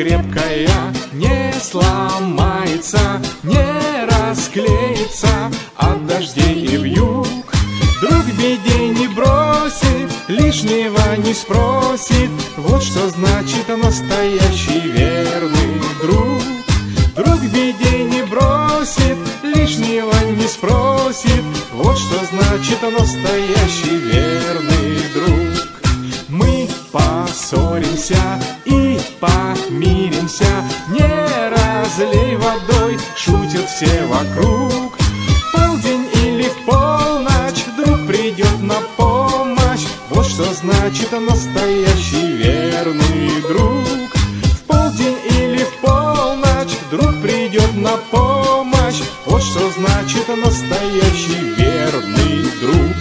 крепкая не сломается, не расклеится от дождей и вьюг. Друг в беде не бросит, лишнего не спросит. Вот что значит настоящий верный друг. Друг в беде не бросит, лишнего не спросит. Вот что значит настоящий верный друг. Мы поссоримся и помиримся, не разлей водой, шутят все вокруг. В полдень или в полночь друг придет на помощь. Вот что значит настоящий верный друг. В полдень или в полночь друг придет на помощь. Вот что значит настоящий верный друг.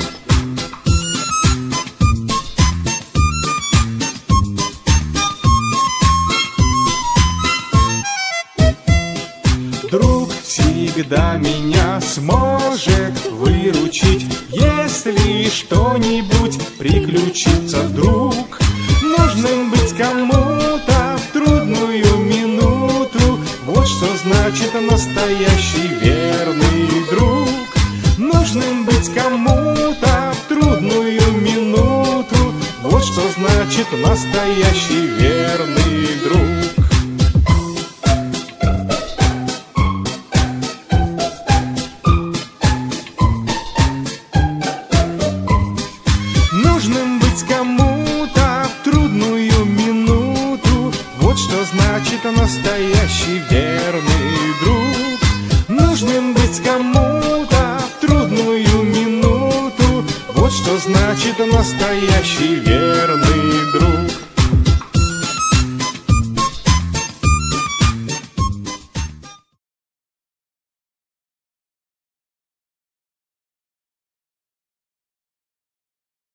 Друг всегда меня сможет выручить, если что-нибудь приключится вдруг. Нужным быть кому-то в трудную минуту. Вот что значит настоящий верный друг. Нужным быть кому-то в трудную минуту. Вот что значит настоящий верный друг. Нужным быть кому-то в трудную минуту. Вот что значит настоящий верный друг. Нужным быть кому-то в трудную минуту. Вот что значит настоящий верный друг.